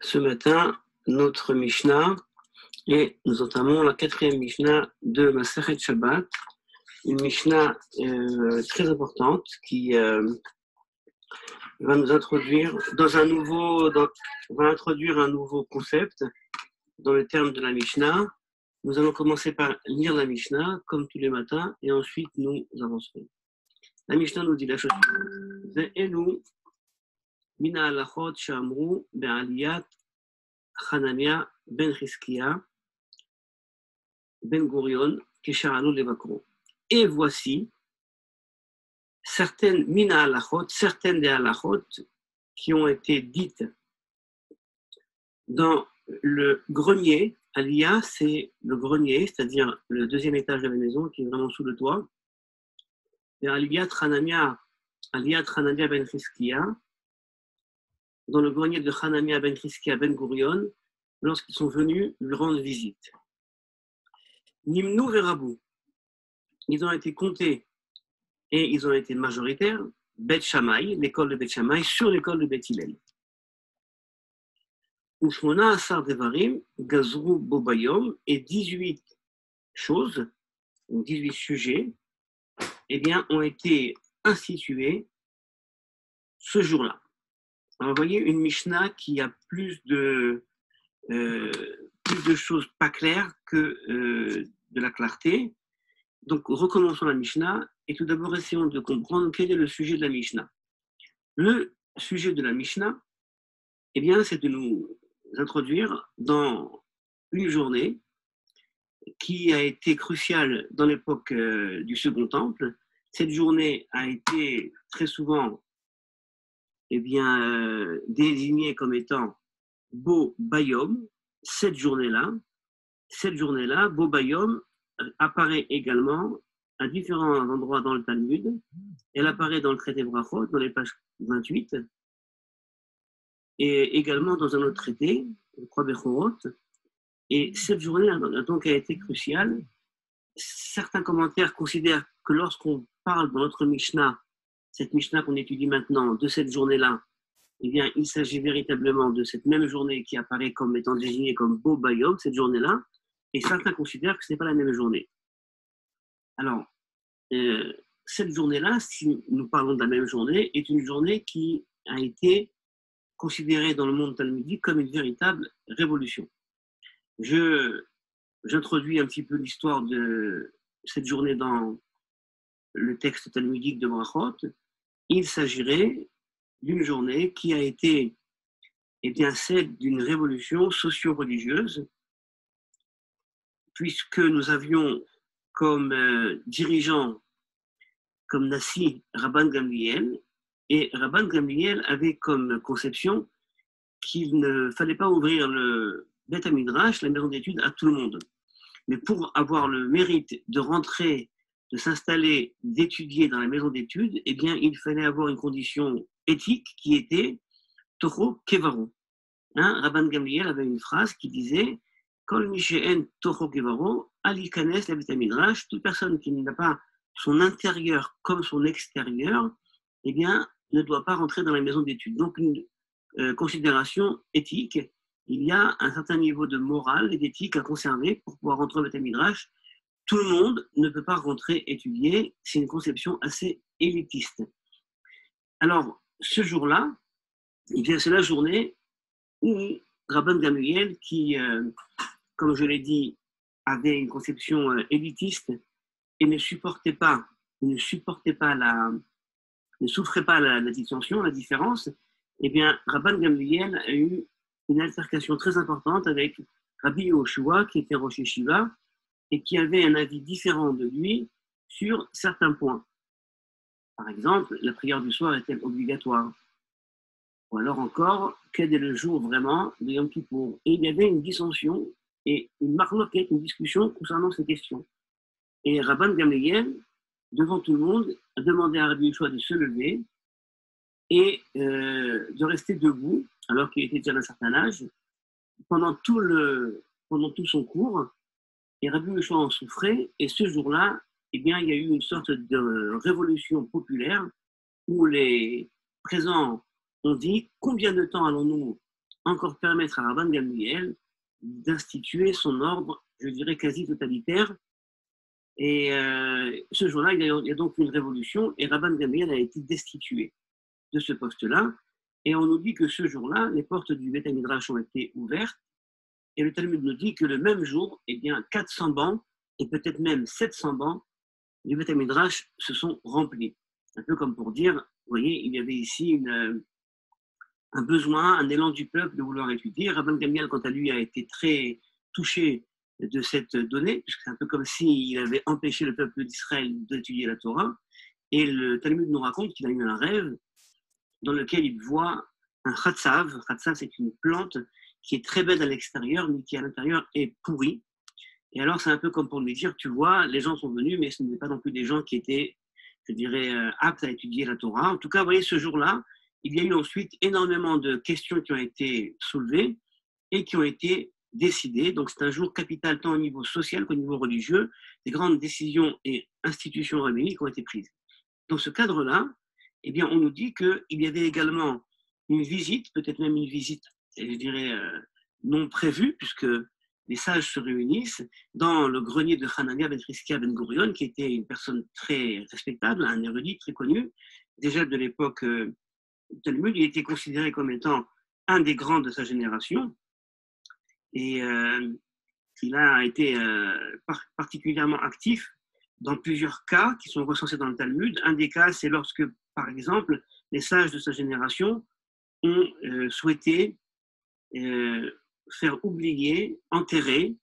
Ce matin, notre Mishnah, et nous entamons la 4e Mishnah de Masechet Shabbat, une Mishnah très importante qui va nous introduire va introduire un nouveau concept dans le terme de la Mishnah. Nous allons commencer par lire la Mishnah, comme tous les matins, et ensuite nous avancerons. La Mishnah nous dit la chose suivante. Ve'elu mina halachot she'amru be'aliyat Hanania ben Chizkia ben Gurion Kesharanu Levakro. Et voici certaines mina halachot, certaines des halachot qui ont été dites dans le grenier. Aliyah, c'est le grenier, c'est-à-dire le deuxième étage de la maison qui est vraiment sous le toit. Et Aliyat Hanania ben Chizkia, dans le grenier de Hanania ben Chizkia ben Gurion, lorsqu'ils sont venus lui rendre visite. Nimnu Verabou, ils ont été comptés et ils ont été majoritaires. Bet Shammai, l'école de Bet Shammai, sur l'école de Bet Hillel. Ushmona Asar Devarim, Gazru Bobayom, et 18 choses, 18 sujets, eh bien, ont été institués ce jour-là. Alors, vous voyez une Mishnah qui a plus de choses pas claires que de la clarté. Donc, recommençons la Mishnah et tout d'abord essayons de comprendre quel est le sujet de la Mishnah. Le sujet de la Mishnah, eh bien, c'est de nous introduire dans une journée qui a été cruciale dans l'époque du Second Temple. Cette journée a été très souvent désignée comme étant Bo Bayom. Cette journée-là, Bo Bayom, apparaît également à différents endroits dans le Talmud. Elle apparaît dans le traité Brachot, dans les pages 28, et également dans un autre traité, le Trois Bechorot. Et cette journée donc a été cruciale. Certains commentaires considèrent que lorsqu'on parle dans notre Mishnah, cette Mishnah qu'on étudie maintenant, de cette journée-là, eh bien, il s'agit véritablement de cette même journée qui apparaît comme étant désignée comme Bo Bayom, cette journée-là, et certains considèrent que ce n'est pas la même journée. Alors, cette journée-là, si nous parlons de la même journée, est une journée qui a été considérée dans le monde talmudique comme une véritable révolution. J'introduis un petit peu l'histoire de cette journée dans le texte talmudique de Brachot. Il s'agirait d'une journée qui a été celle d'une révolution socio-religieuse, puisque nous avions comme dirigeant, comme Nassi, Rabban Gamliel, et Rabban Gamliel avait comme conception qu'il ne fallait pas ouvrir le Beth Midrash, la maison d'études, à tout le monde. Mais pour avoir le mérite de rentrer, de s'installer, d'étudier dans la maison d'études, eh bien, il fallait avoir une condition éthique qui était Toho Kevaro. Rabban Gamliel avait une phrase qui disait Kol Mishéen Toho Kevaro, Ali Kanes la Beth Midrash, toute personne qui n'a pas son intérieur comme son extérieur, eh bien, ne doit pas rentrer dans la maison d'études. Donc, une considération éthique, il y a un certain niveau de morale et d'éthique à conserver pour pouvoir rentrer au Beth Midrash. Tout le monde ne peut pas rentrer étudier, c'est une conception assez élitiste. Alors, ce jour-là, eh bien, c'est la journée où Rabban Gamliel, qui, comme je l'ai dit, avait une conception élitiste et ne souffrait pas la dissension, la différence, eh bien, Rabban Gamliel a eu une altercation très importante avec Rabbi Yehoshua, qui était Rosh Yeshiva, et qui avait un avis différent de lui sur certains points. Par exemple, la prière du soir est-elle obligatoire? Ou alors encore, quel est le jour vraiment de Yom Kippour? Et il y avait une dissension et une marloquette, une discussion concernant ces questions. Et Rabban Gamliel, devant tout le monde, a demandé à Rabbi Yehoshua de se lever et de rester debout, alors qu'il était déjà d'un certain âge, pendant tout son cours. Et Rabbi Yehoshua en souffrait, et ce jour-là, eh bien, il y a eu une sorte de révolution populaire où les présents ont dit combien de temps allons-nous encore permettre à Rabban Gamliel d'instituer son ordre, je dirais, quasi totalitaire. Et ce jour-là, il y a donc une révolution et Rabban Gamliel a été destitué de ce poste-là. Et on nous dit que ce jour-là, les portes du Beth Midrash ont été ouvertes. Et le Talmud nous dit que le même jour, eh bien, 400 bancs et peut-être même 700 bancs du Beth Midrash se sont remplis. Un peu comme pour dire, vous voyez, il y avait ici un besoin, un élan du peuple de vouloir étudier. Rabban Gamliel, quant à lui, a été très touché de cette donnée, puisque c'est un peu comme s'il avait empêché le peuple d'Israël d'étudier la Torah. Et le Talmud nous raconte qu'il a eu un rêve dans lequel il voit un khatsav. Khatsav, c'est une plante qui est très belle à l'extérieur, mais qui à l'intérieur est pourrie. Et alors, c'est un peu comme pour lui dire, tu vois, les gens sont venus, mais ce n'étaient pas non plus des gens qui étaient, je dirais, aptes à étudier la Torah. En tout cas, vous voyez, ce jour-là, il y a eu ensuite énormément de questions qui ont été soulevées et qui ont été décidées. Donc, c'est un jour capital tant au niveau social qu'au niveau religieux. Des grandes décisions et institutions rabbiniques ont été prises. Dans ce cadre-là, eh bien, on nous dit qu'il y avait également une visite, peut-être même une visite, je dirais, non prévue, puisque les sages se réunissent dans le grenier de Hanania ben Chizkia ben Gurion, qui était une personne très respectable, un érudit très connu. Déjà de l'époque Talmud, il était considéré comme étant un des grands de sa génération. Et il a été particulièrement actif dans plusieurs cas qui sont recensés dans le Talmud. Un des cas, c'est lorsque, par exemple, les sages de sa génération ont souhaité faire oublier, enterrer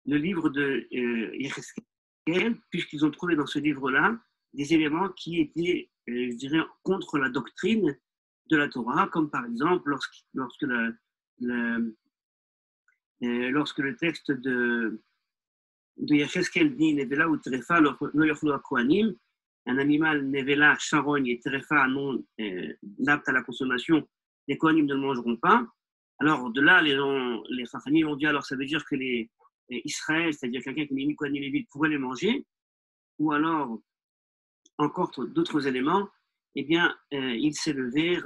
le livre de Yecheskel, puisqu'ils ont trouvé dans ce livre-là des éléments qui étaient, je dirais, contre la doctrine de la Torah, comme par exemple lorsque le texte de Yecheskel dit Nevela ou Trefa lo yochlu hakohanim, un animal Nevela, charogne et Trefa non apte à la consommation, les Kohanim ne le mangeront pas. Alors de là, les Chachamim ont dit alors ça veut dire que les Israël, c'est-à-dire quelqu'un qui n'est ni Kohen ni Lévite, pourrait les manger, ou alors encore d'autres éléments. Eh bien, il s'est levé,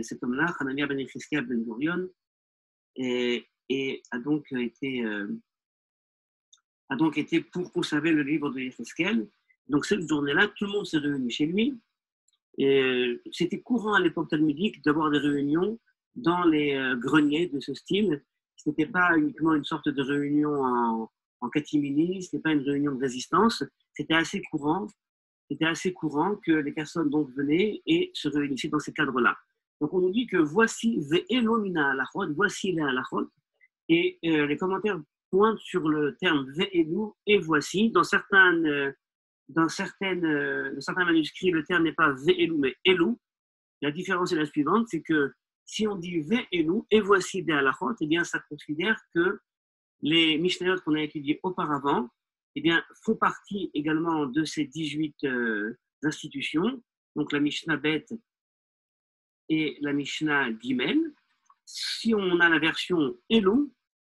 cet homme-là, Hanania ben Chizkia ben Gurion, et a donc été pour conserver le livre de Yecheskel. Donc cette journée-là, tout le monde s'est réuni chez lui. Et c'était courant à l'époque talmudique d'avoir des réunions dans les greniers de ce style. Ce n'était pas uniquement une sorte de réunion en catimini, ce n'était pas une réunion de résistance. C'était assez courant que les personnes donc venaient et se réunissaient dans ces cadres-là. Donc on nous dit que voici ve'elo mina halachot, voici les halachot, et les commentaires pointent sur le terme ve'elu et voici. Dans certains manuscrits, le terme n'est pas ve'elu mais elu. La différence est la suivante, c'est que si on dit ve'elu et voici des halachot, eh bien ça considère que les Mishnayot qu'on a étudiés auparavant, eh bien, font partie également de ces 18 institutions, donc la Mishnah Bet et la Mishnah Gimel. Si on a la version Elu,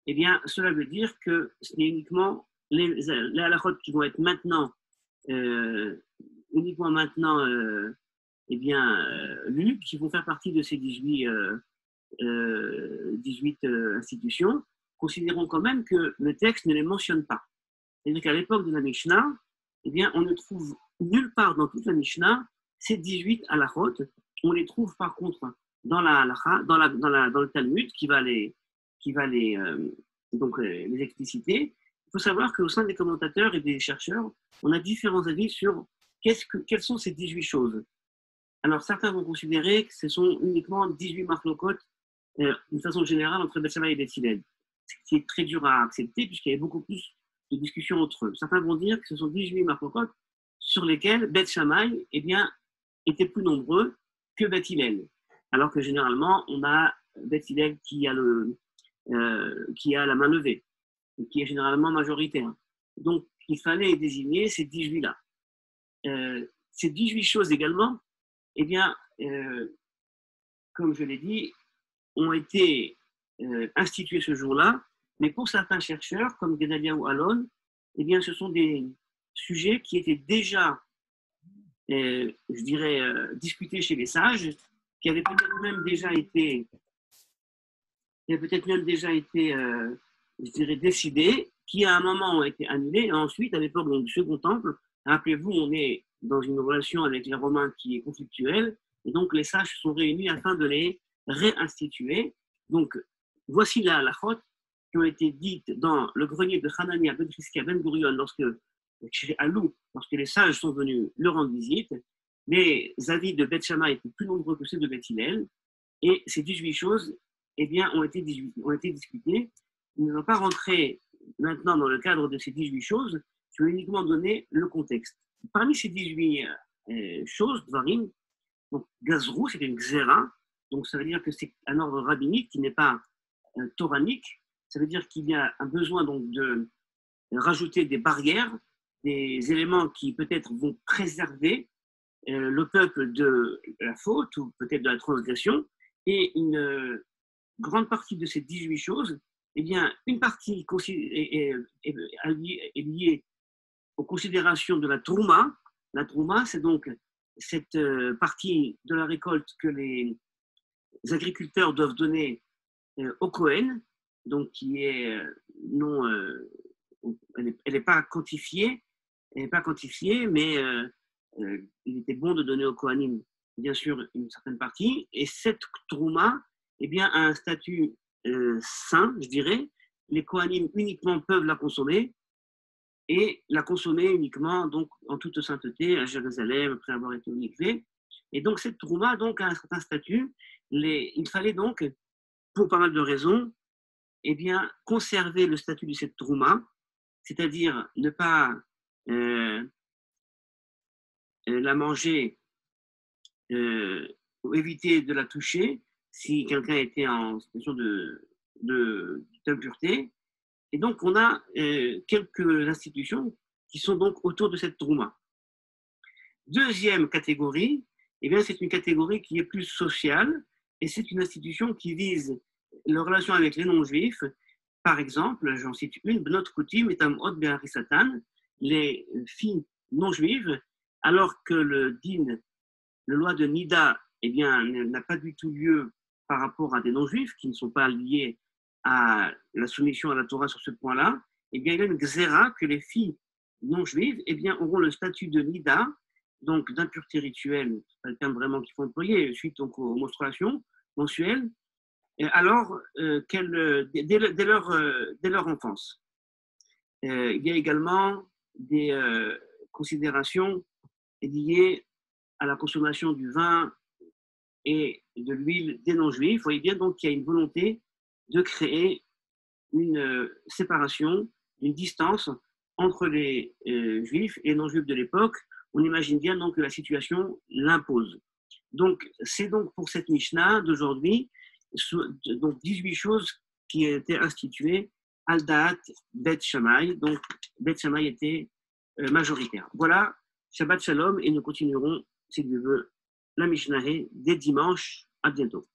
eh bien, cela veut dire que ce n'est uniquement les halachot qui vont être maintenant, eh bien, lus, qui vont faire partie de ces 18 institutions. Considérons quand même que le texte ne les mentionne pas. C'est-à-dire qu'à l'époque de la Mishnah, eh bien, on ne trouve nulle part dans toute la Mishnah ces 18 halachot. On les trouve par contre dans la halacha, dans le Talmud qui va les expliciter. Il faut savoir qu'au sein des commentateurs et des chercheurs, on a différents avis sur quelles sont ces 18 choses. Alors certains vont considérer que ce sont uniquement 18 marlokot d'une façon générale entre Beth Shammai et Beth Hillel, ce qui est très dur à accepter puisqu'il y avait beaucoup plus de discussions entre eux. Certains vont dire que ce sont 18 marlokot sur lesquels Beth Shammai était plus nombreux que Beth Hillel, alors que généralement on a Beth Hillel qui a la main levée, et qui est généralement majoritaire. Donc il fallait désigner ces 18-là. Ces 18 choses également, eh bien, comme je l'ai dit, ont été instituées ce jour-là, mais pour certains chercheurs, comme Gedalia ou Alon, eh bien, ce sont des sujets qui étaient déjà, je dirais, discutés chez les sages, qui avaient peut-être même déjà été qui a peut-être même déjà été, je dirais, décidées, qui à un moment ont été annulées, et ensuite, à l'époque du Second Temple, rappelez-vous, on est dans une relation avec les Romains qui est conflictuelle, et donc les sages sont réunis afin de les réinstituer. Donc, voici la halachot qui ont été dites dans le grenier de Hanania ben Chizkia ben Gurion lorsque les sages sont venus leur rendre visite. Les avis de Beth Shammai étaient plus nombreux que ceux de Beth Hillel, et ces 18 choses eh bien, ont été discutées. Nous ne allons pas rentrer maintenant dans le cadre de ces 18 choses, je vais uniquement donner le contexte. Parmi ces 18 choses, Dvarim, donc Gazrou, c'est une Xéra, donc ça veut dire que c'est un ordre rabbinique qui n'est pas toranique, ça veut dire qu'il y a un besoin donc de rajouter des barrières, des éléments qui peut-être vont préserver le peuple de la faute ou peut-être de la transgression, et une grande partie de ces 18 choses, eh bien, une partie est liée aux considérations de la trouma. La trouma, c'est donc cette partie de la récolte que les agriculteurs doivent donner au Kohen, donc qui est non, elle n'est pas quantifiée, mais il était bon de donner au Kohanim, bien sûr, une certaine partie. Et cette trouma, eh bien, a un statut saint, je dirais. Les Kohanim uniquement peuvent la consommer et la consommer uniquement donc en toute sainteté à Jérusalem après avoir été unifié. Et donc cette trouma donc a un certain statut. Il fallait donc, pour pas mal de raisons, eh bien, conserver le statut de cette trouma, c'est-à-dire ne pas la manger ou éviter de la toucher si quelqu'un était en situation d'impureté. Et donc, on a quelques institutions qui sont donc autour de cette trouma. Deuxième catégorie, eh bien, c'est une catégorie qui est plus sociale, et c'est une institution qui vise la relation avec les non-juifs. Par exemple, j'en cite une, Bnot Kutim et Tamot Be'arisatan, les filles non-juives, alors que le loi de Nida, eh bien, n'a pas du tout lieu par rapport à des non-juifs qui ne sont pas liés à la soumission à la Torah sur ce point-là, eh bien, il y a une xéra que les filles non-juives eh bien, auront le statut de Nida, donc d'impureté rituelle, c'est pas le terme vraiment qu'il faut employer, suite donc aux menstruations mensuelles, alors dès leur enfance. Il y a également des considérations liées à la consommation du vin et de l'huile des non-juifs. Vous voyez bien donc qu'il y a une volonté de créer une séparation, une distance entre les juifs et les non-juifs de l'époque. On imagine bien donc que la situation l'impose. Donc, c'est donc pour cette Mishnah d'aujourd'hui, donc 18 choses qui étaient instituées al Da'at Beth Shammai. Donc, Beth Shammai était majoritaire. Voilà, Shabbat Shalom, et nous continuerons, si Dieu veut, la Mishnah dès dimanche. À bientôt.